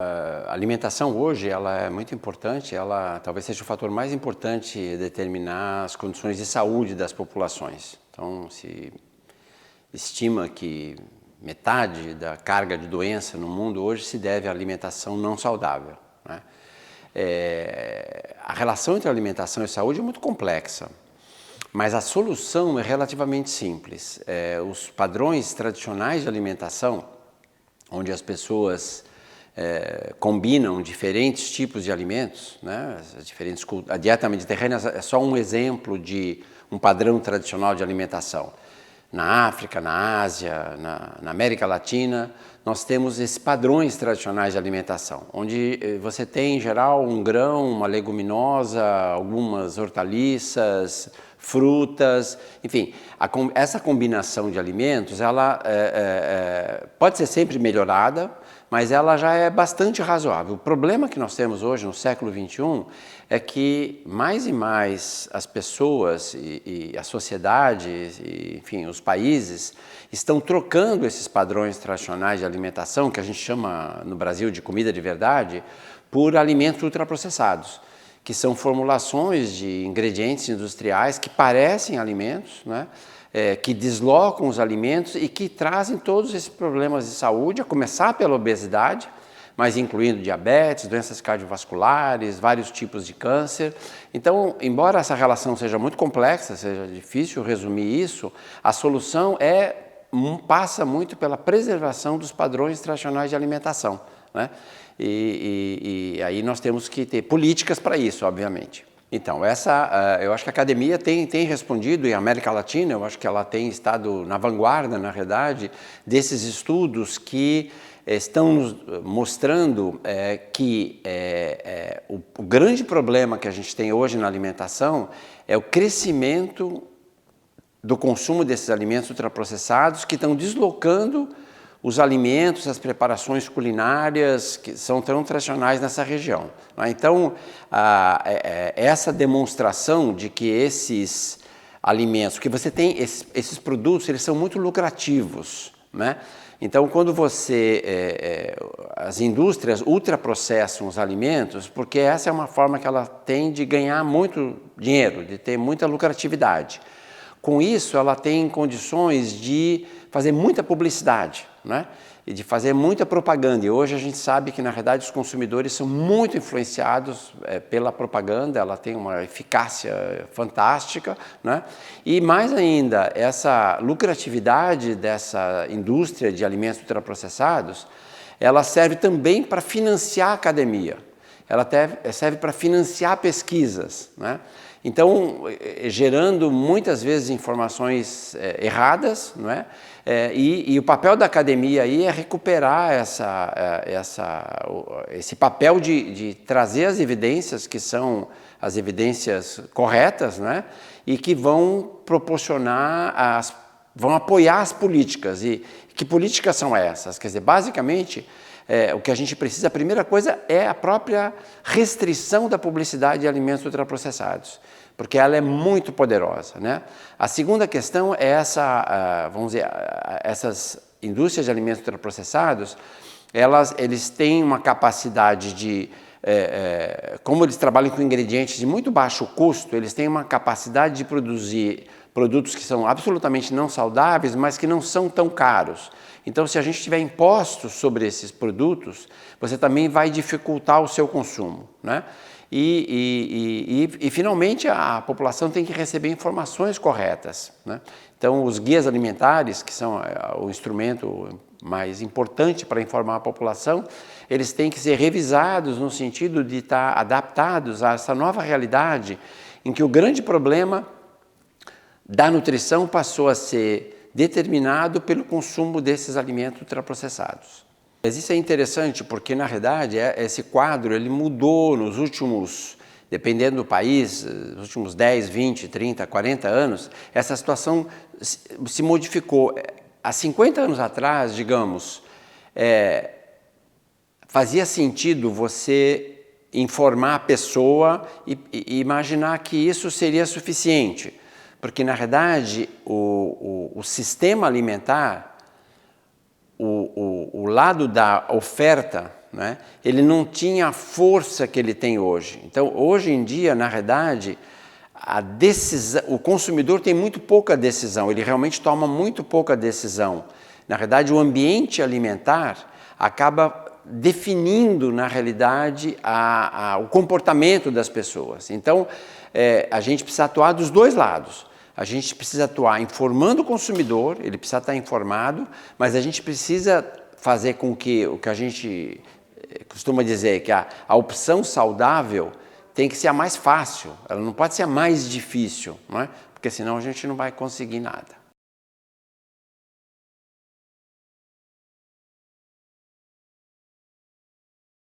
A alimentação hoje ela é muito importante, ela talvez seja o fator mais importante a determinar as condições de saúde das populações. Então, se estima que metade da carga de doença no mundo hoje se deve à alimentação não saudável, né? A relação entre alimentação e saúde é muito complexa, mas a solução é relativamente simples. Os padrões tradicionais de alimentação, onde as pessoas combinam diferentes tipos de alimentos, né? A dieta mediterrânea é só um exemplo de um padrão tradicional de alimentação. Na África, na Ásia, na América Latina, nós temos esses padrões tradicionais de alimentação, onde você tem, em geral, um grão, uma leguminosa, algumas hortaliças, frutas, enfim, essa combinação de alimentos, ela pode ser sempre melhorada, mas ela já é bastante razoável. O problema que nós temos hoje, no século XXI, é que mais e mais as pessoas e a sociedade, enfim, os países, estão trocando esses padrões tradicionais de alimentação, que a gente chama no Brasil de comida de verdade, por alimentos ultraprocessados, que são formulações de ingredientes industriais que parecem alimentos, né? Que deslocam os alimentos e que trazem todos esses problemas de saúde, a começar pela obesidade, mas incluindo diabetes, doenças cardiovasculares, vários tipos de câncer. Então, embora essa relação seja muito complexa, seja difícil resumir isso, a solução passa muito pela preservação dos padrões tradicionais de alimentação, né? E aí nós temos que ter políticas para isso, obviamente. Então, eu acho que a academia tem respondido, e a América Latina, eu acho que ela tem estado na vanguarda, na realidade, desses estudos que estão nos mostrando que o grande problema que a gente tem hoje na alimentação é o crescimento do consumo desses alimentos ultraprocessados que estão deslocando os alimentos, as preparações culinárias que são tão tradicionais nessa região. Então, essa demonstração de que esses alimentos, que você tem esses produtos, eles são muito lucrativos, né? Então, quando as indústrias ultraprocessam os alimentos, porque essa é uma forma que ela tem de ganhar muito dinheiro, de ter muita lucratividade. Com isso, ela tem condições de fazer muita publicidade, né? E de fazer muita propaganda. E hoje a gente sabe que, na verdade, os consumidores são muito influenciados pela propaganda, ela tem uma eficácia fantástica, né? E mais ainda, essa lucratividade dessa indústria de alimentos ultraprocessados, ela serve também para financiar a academia, ela serve para financiar pesquisas, né? Então, gerando muitas vezes informações erradas, não é? E o papel da academia aí é recuperar esse papel de trazer as evidências que são as evidências corretas, né? E que vão proporcionar, vão apoiar as políticas. E que políticas são essas? Quer dizer, basicamente, o que a gente precisa, a primeira coisa é a própria restrição da publicidade de alimentos ultraprocessados, porque ela é muito poderosa, né? A segunda questão é vamos dizer, essas indústrias de alimentos ultraprocessados, eles têm uma capacidade de, como eles trabalham com ingredientes de muito baixo custo, eles têm uma capacidade de produzir produtos que são absolutamente não saudáveis, mas que não são tão caros. Então, se a gente tiver impostos sobre esses produtos, você também vai dificultar o seu consumo, né? E finalmente, a população tem que receber informações corretas, né? Então, os guias alimentares, que são o instrumento mais importante para informar a população, eles têm que ser revisados no sentido de estar adaptados a essa nova realidade em que o grande problema da nutrição passou a ser determinado pelo consumo desses alimentos ultraprocessados. Mas isso é interessante porque, na realidade, esse quadro ele mudou nos últimos, dependendo do país, nos últimos 10, 20, 30, 40 anos, essa situação se modificou. Há 50 anos atrás, digamos, fazia sentido você informar a pessoa e imaginar que isso seria suficiente. Porque, na verdade, o sistema alimentar, o lado da oferta né? Ele não tinha a força que ele tem hoje. Então, hoje em dia, na realidade, a decisão, o consumidor tem muito pouca decisão, ele realmente toma muito pouca decisão. Na realidade, o ambiente alimentar acaba definindo, na realidade, o comportamento das pessoas. Então, a gente precisa atuar dos dois lados. A gente precisa atuar informando o consumidor, ele precisa estar informado, mas a gente precisa fazer com que o que a gente costuma dizer, que a opção saudável tem que ser a mais fácil, ela não pode ser a mais difícil, não é? Porque senão a gente não vai conseguir nada.